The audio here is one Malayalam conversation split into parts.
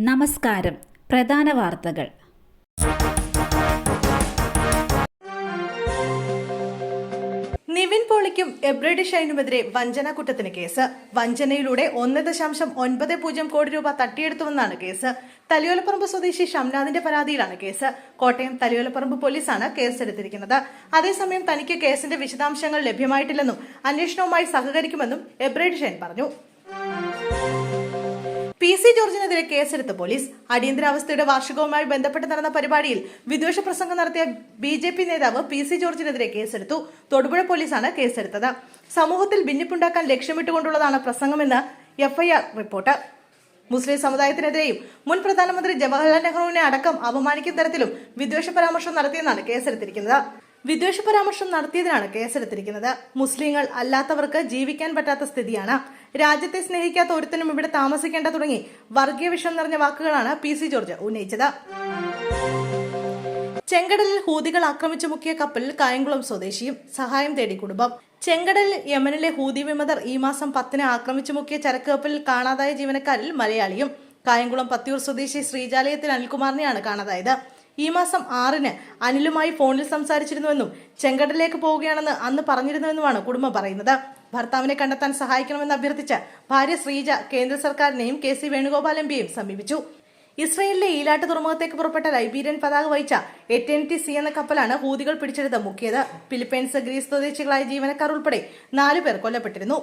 നമസ്കാരം. പ്രധാന വാർത്തകൾ. നിവിൻ പോളിക്കും എബ്രൈഡ് ഷൈനുമെതിരെ വഞ്ചന കുറ്റത്തിന് കേസ്. വഞ്ചനയിലൂടെ 1.90 കോടി രൂപ തട്ടിയെടുത്തുവെന്നാണ് കേസ്. തലയോലപ്പറമ്പ് സ്വദേശി ഷംനാദിന്റെ പരാതിയിലാണ് കേസ്. കോട്ടയം തലയോലപ്പറമ്പ് പോലീസാണ് കേസെടുത്തിരിക്കുന്നത്. അതേസമയം തനിക്ക് കേസിന്റെ വിശദാംശങ്ങൾ ലഭ്യമായിട്ടില്ലെന്നും അന്വേഷണവുമായി സഹകരിക്കുമെന്നും എബ്രൈഡ് ഷൈൻ പറഞ്ഞു. PC ജോർജിനെതിരെ കേസെടുത്ത പോലീസ്. അടിയന്തരാവസ്ഥയുടെ വാർഷികവുമായി ബന്ധപ്പെട്ട് നടന്ന പരിപാടിയിൽ വിദ്വേഷ പ്രസംഗം നടത്തിയ BJP നേതാവ് PC ജോർജിനെതിരെ കേസെടുത്തു. തൊടുപുഴ പോലീസാണ് കേസെടുത്തത്. സമൂഹത്തിൽ ഭിന്നിപ്പുണ്ടാക്കാൻ ലക്ഷ്യമിട്ടുകൊണ്ടുള്ളതാണ് പ്രസംഗമെന്ന് FIR റിപ്പോർട്ട്. മുസ്ലിം സമുദായത്തിനെതിരെയും മുൻ പ്രധാനമന്ത്രി ജവഹർലാൽ നെഹ്റുവിനെ അടക്കം അപമാനിക്കുന്ന തരത്തിലും വിദ്വേഷ പരാമർശം നടത്തിയെന്നാണ് കേസെടുത്തിരിക്കുന്നത്. വിദ്വേഷ പരാമർശം നടത്തിയതിനാണ് കേസെടുത്തിരിക്കുന്നത്. മുസ്ലിങ്ങൾ അല്ലാത്തവർക്ക് ജീവിക്കാൻ പറ്റാത്ത സ്ഥിതിയാണ്. രാജ്യത്തെ സ്നേഹിക്കാത്ത ഒരുത്തനും ഇവിടെ താമസിക്കേണ്ട തുടങ്ങി വർഗീയ വിഷം നിറഞ്ഞ വാക്കുകളാണ് PC ജോർജ് ഉന്നയിച്ചത്. ചെങ്കടലിൽ ഹൂതികൾ ആക്രമിച്ചു മുക്കിയ കപ്പലിൽ കായംകുളം സ്വദേശിയും സഹായം തേടി കുടുംബം. ചെങ്കടലിൽ യമനിലെ ഹൂതി വിമതർ ഈ മാസം 10-ന് ആക്രമിച്ചു മുക്കിയ ചരക്ക് കപ്പലിൽ കാണാതായ ജീവനക്കാരിൽ മലയാളിയും. കായംകുളം പത്തിയൂർ സ്വദേശി ശ്രീജാലയത്തിൽ അനിൽകുമാറിനെയാണ് കാണാതായത്. ഈ മാസം 6-ന് അനിലുമായി ഫോണിൽ സംസാരിച്ചിരുന്നുവെന്നും ചെങ്കടലിലേക്ക് പോവുകയാണെന്ന് അന്ന് പറഞ്ഞിരുന്നുവെന്നുമാണ് കുടുംബം പറയുന്നത്. ഭർത്താവിനെ കണ്ടെത്താൻ സഹായിക്കണമെന്ന് അഭ്യർത്ഥിച്ച ഭാര്യ ശ്രീജ കേന്ദ്ര സർക്കാരിനെയും KC വേണുഗോപാൽ MPയെയും സമീപിച്ചു. ഇസ്രയേലിലെ ഈലാട്ട് തുറമുഖത്തേക്ക് പുറപ്പെട്ട ലൈബീരിയൻ പതാക വഹിച്ച AT&T Sea എന്ന കപ്പലാണ് ഹൂതികൾ പിടിച്ചെടുത്ത് മുക്കിയത്. ഫിലിപ്പൈൻസ്, ഗ്രീസ് സ്വദേശികളായ ജീവനക്കാർ ഉൾപ്പെടെ 4 പേർ കൊല്ലപ്പെട്ടിരുന്നു.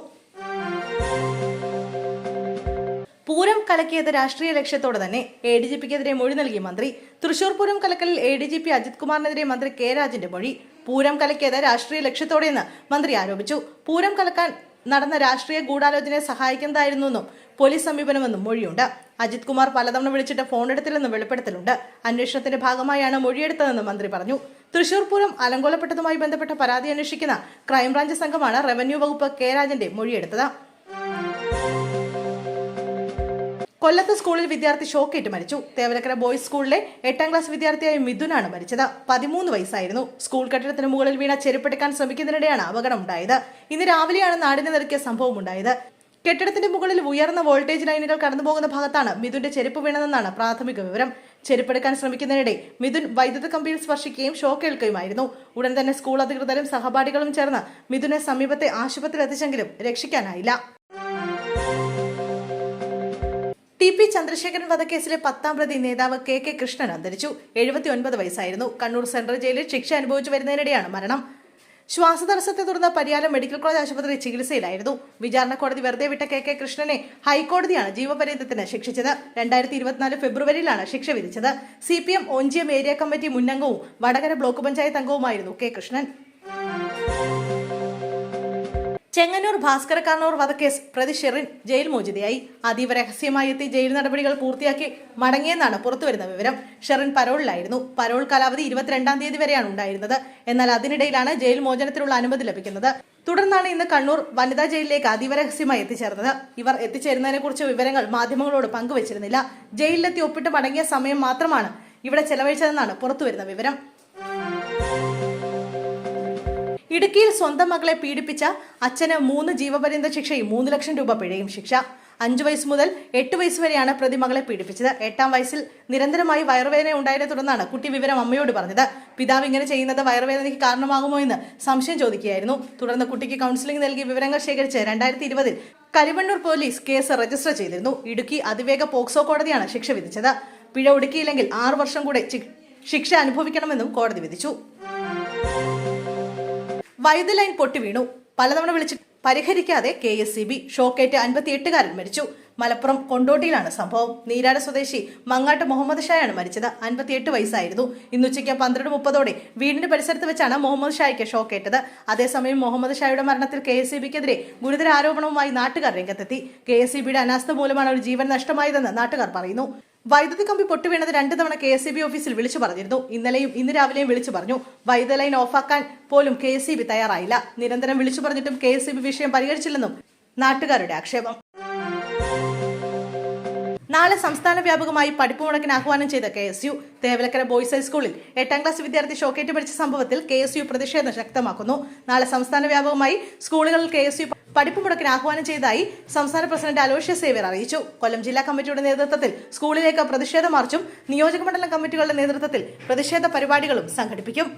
പൂരം കലക്കിയത് രാഷ്ട്രീയ ലക്ഷ്യത്തോടെ തന്നെ. ADGPക്കെതിരെ മൊഴി നൽകിയ മന്ത്രി. തൃശൂർ പൂരം കലക്കലിൽ ADGP അജിത് കുമാറിനെതിരെ മന്ത്രി K രാജന്റെ മൊഴി. പൂരം കലക്കിയത് രാഷ്ട്രീയ ലക്ഷ്യത്തോടെയെന്ന് മന്ത്രി ആരോപിച്ചു. പൂരം കലക്കാൻ നടന്ന രാഷ്ട്രീയ ഗൂഢാലോചനയെ സഹായിക്കുന്നതായിരുന്നെന്നും പോലീസ് സമീപനമെന്നും മൊഴിയുണ്ട്. അജിത് കുമാർ പലതവണ വിളിച്ചിട്ട് ഫോൺ എടുത്തില്ലെന്നും വെളിപ്പെടുത്തലുണ്ട്. അന്വേഷണത്തിന്റെ ഭാഗമായാണ് മൊഴിയെടുത്തതെന്ന് മന്ത്രി പറഞ്ഞു. തൃശൂർ പൂരം അലങ്കോലപ്പെട്ടതുമായി ബന്ധപ്പെട്ട പരാതി അന്വേഷിക്കുന്ന ക്രൈംബ്രാഞ്ച് സംഘമാണ് റവന്യൂ വകുപ്പ് K രാജന്റെ മൊഴിയെടുത്തത്. കൊല്ലത്ത് സ്കൂളിൽ വിദ്യാർത്ഥി ഷോക്കേറ്റ് മരിച്ചു. തേവലക്കര ബോയ്സ് സ്കൂളിലെ 8ാം ക്ലാസ് വിദ്യാർത്ഥിയായ മിഥുനാണ് മരിച്ചത്. 13 വയസ്സായിരുന്നു. സ്കൂൾ കെട്ടിടത്തിന് മുകളിൽ വീണ ചെരുപ്പെടുക്കാൻ ശ്രമിക്കുന്നതിനിടെയാണ് അപകടം ഉണ്ടായത്. ഇന്ന് രാവിലെയാണ് നാടിനെ നിറക്കിയ സംഭവം ഉണ്ടായത്. കെട്ടിടത്തിന്റെ മുകളിൽ ഉയർന്ന വോൾട്ടേജ് ലൈനുകൾ കടന്നുപോകുന്ന ഭാഗത്താണ് മിഥുന്റെ ചെരുപ്പ് വീണതെന്നാണ് പ്രാഥമിക വിവരം. ചെരുപ്പെടുക്കാൻ ശ്രമിക്കുന്നതിനിടെ മിഥുൻ വൈദ്യുത കമ്പിയിൽ സ്പർശിക്കുകയും ഷോക്കേൽക്കുകയുമായിരുന്നു. ഉടൻ തന്നെ സ്കൂൾ അധികൃതരും സഹപാഠികളും ചേർന്ന് മിഥുനെ സമീപത്തെ ആശുപത്രിയിൽ എത്തിച്ചെങ്കിലും രക്ഷിക്കാനായില്ല. TP ചന്ദ്രശേഖരൻ വധക്കേസിലെ 10ാം പ്രതി നേതാവ് KK കൃഷ്ണൻ അന്തരിച്ചു. 79 വയസ്സായിരുന്നു. കണ്ണൂർ സെൻട്രൽ ജയിലിൽ ശിക്ഷ അനുഭവിച്ചു വരുന്നതിനിടെയാണ് മരണം. ശ്വാസതടസ്സത്തെ തുടർന്ന് പരിയാരം മെഡിക്കൽ കോളേജ് ആശുപത്രി ചികിത്സയിലായിരുന്നു. വിചാരണ കോടതി വെറുതെ വിട്ട KK കൃഷ്ണനെ ഹൈക്കോടതിയാണ് ജീവപര്യന്തത്തിന് ശിക്ഷിച്ചത്. 2024 ഫെബ്രുവരിയിലാണ് ശിക്ഷ വിധിച്ചത്. CPM ഒഞ്ചിയം ഏരിയ കമ്മിറ്റി മുൻ അംഗവും വടകര ബ്ലോക്ക് പഞ്ചായത്ത് അംഗവുമായിരുന്നു K കൃഷ്ണൻ. ചെങ്ങന്നൂർ ഭാസ്കര കാർണൂർ വധക്കേസ് പ്രതി ഷെറിൻ ജയിൽ മോചിതയായി. അതീവ രഹസ്യമായി എത്തി ജയിൽ നടപടികൾ പൂർത്തിയാക്കി മടങ്ങിയെന്നാണ് പുറത്തുവരുന്ന വിവരം. ഷെറിൻ പരോളിലായിരുന്നു. പരോൾ കാലാവധി 22-ാം തീയതി വരെയാണ് ഉണ്ടായിരുന്നത്. എന്നാൽ അതിനിടയിലാണ് ജയിൽ മോചനത്തിനുള്ള അനുമതി ലഭിക്കുന്നത്. തുടർന്നാണ് ഇന്ന് കണ്ണൂർ വനിതാ ജയിലിലേക്ക് അതീവ രഹസ്യമായി എത്തിച്ചേർന്നത്. ഇവർ എത്തിച്ചേരുന്നതിനെക്കുറിച്ച് വിവരങ്ങൾ മാധ്യമങ്ങളോട് പങ്കുവച്ചിരുന്നില്ല. ജയിലിലെത്തി ഒപ്പിട്ട് മടങ്ങിയ സമയം മാത്രമാണ് ഇവിടെ ചെലവഴിച്ചതെന്നാണ് പുറത്തുവരുന്ന വിവരം. ഇടുക്കിയിൽ സ്വന്തം മകളെ പീഡിപ്പിച്ച അച്ഛന് 3 ജീവപര്യന്ത ശിക്ഷയും 3 ലക്ഷം രൂപ പിഴയും ശിക്ഷ. 5 വയസ്സ് മുതൽ 8 വയസ്സ് വരെയാണ് പ്രതി മകളെ പീഡിപ്പിച്ചത്. 8ാം വയസ്സിൽ നിരന്തരമായി വയറുവേദന ഉണ്ടായതിനെ തുടർന്നാണ് കുട്ടി വിവരം അമ്മയോട് പറഞ്ഞത്. പിതാവ് ഇങ്ങനെ ചെയ്യുന്നത് വയറുവേദനയ്ക്ക് കാരണമാകുമോ എന്ന് സംശയം ചോദിക്കുകയായിരുന്നു. തുടർന്ന് കുട്ടിക്ക് കൗൺസിലിംഗ് നൽകി വിവരങ്ങൾ ശേഖരിച്ച് 2020-ൽ കരിവണ്ണൂർ പോലീസ് കേസ് രജിസ്റ്റർ ചെയ്തിരുന്നു. ഇടുക്കി അതിവേഗ പോക്സോ കോടതിയാണ് ശിക്ഷ വിധിച്ചത്. പിഴ ഒടുക്കിയില്ലെങ്കിൽ 6 വർഷം കൂടെ ശിക്ഷ അനുഭവിക്കണമെന്നും കോടതി വിധിച്ചു. വൈദ്യുത ലൈൻ പൊട്ടി വീണു. പലതവണ വിളിച്ച് പരിഹരിക്കാതെ KSEB. ഷോക്കേറ്റ് 58-കാരൻ മരിച്ചു. മലപ്പുറം കൊണ്ടോട്ടിയിലാണ് സംഭവം. നീരാട് സ്വദേശി മങ്ങാട്ട് മുഹമ്മദ് ഷായാണ് മരിച്ചത്. 58 വയസ്സായിരുന്നു. ഇന്നുച്ചയ്ക്ക് 12:30 വീടിന്റെ പരിസരത്ത് വെച്ചാണ് മുഹമ്മദ് ഷായ്ക്ക് ഷോക്കേറ്റത്. അതേസമയം മുഹമ്മദ് ഷായുടെ മരണത്തിൽ KSEBക്കെതിരെ ഗുരുതര ആരോപണവുമായി നാട്ടുകാർ രംഗത്തെത്തി. KSEBയുടെ അനാസ്ഥ മൂലമാണ് ഒരു ജീവൻ നഷ്ടമായതെന്ന് നാട്ടുകാർ പറയുന്നു. വൈദ്യുതി കമ്പി പൊട്ടുവീണത് 2 തവണ KSEB ഓഫീസിൽ വിളിച്ചു പറഞ്ഞിരുന്നു. ഇന്നലെയും ഇന്ന് രാവിലെയും വിളിച്ചു പറഞ്ഞു. വൈദ്യുത ലൈൻ ഓഫാക്കാൻ പോലും KSEB തയ്യാറായില്ല. നിരന്തരം വിളിച്ചു പറഞ്ഞിട്ടും KSEB വിഷയം പരിഹരിച്ചില്ലെന്നും നാട്ടുകാരുടെ ആക്ഷേപം. നാളെ സംസ്ഥാന വ്യാപകമായി പഠിപ്പ് മുടക്കിന് ആഹ്വാനം ചെയ്ത KSU. തേവലക്കര ബോയ്സ് ഹൈസ്കൂളിൽ 8ാം ക്ലാസ് വിദ്യാർത്ഥി ഷോക്കേറ്റ് മരിച്ച സംഭവത്തിൽ KSU പ്രതിഷേധം ശക്തമാക്കുന്നു. നാളെ സംസ്ഥാന വ്യാപകമായി സ്കൂളുകളിൽ KSU പഠിപ്പ് മുടക്കിന് ആഹ്വാനം ചെയ്തതായി സംസ്ഥാന പ്രസിഡന്റ് അലോഷ്യസ് സേവ്യർ അറിയിച്ചു. കൊല്ലം ജില്ലാ കമ്മിറ്റിയുടെ നേതൃത്വത്തിൽ സ്കൂളിലേക്ക് പ്രതിഷേധ മാർച്ചും നിയോജക മണ്ഡലം കമ്മിറ്റികളുടെ നേതൃത്വത്തിൽ പ്രതിഷേധ പരിപാടികളും സംഘടിപ്പിക്കും.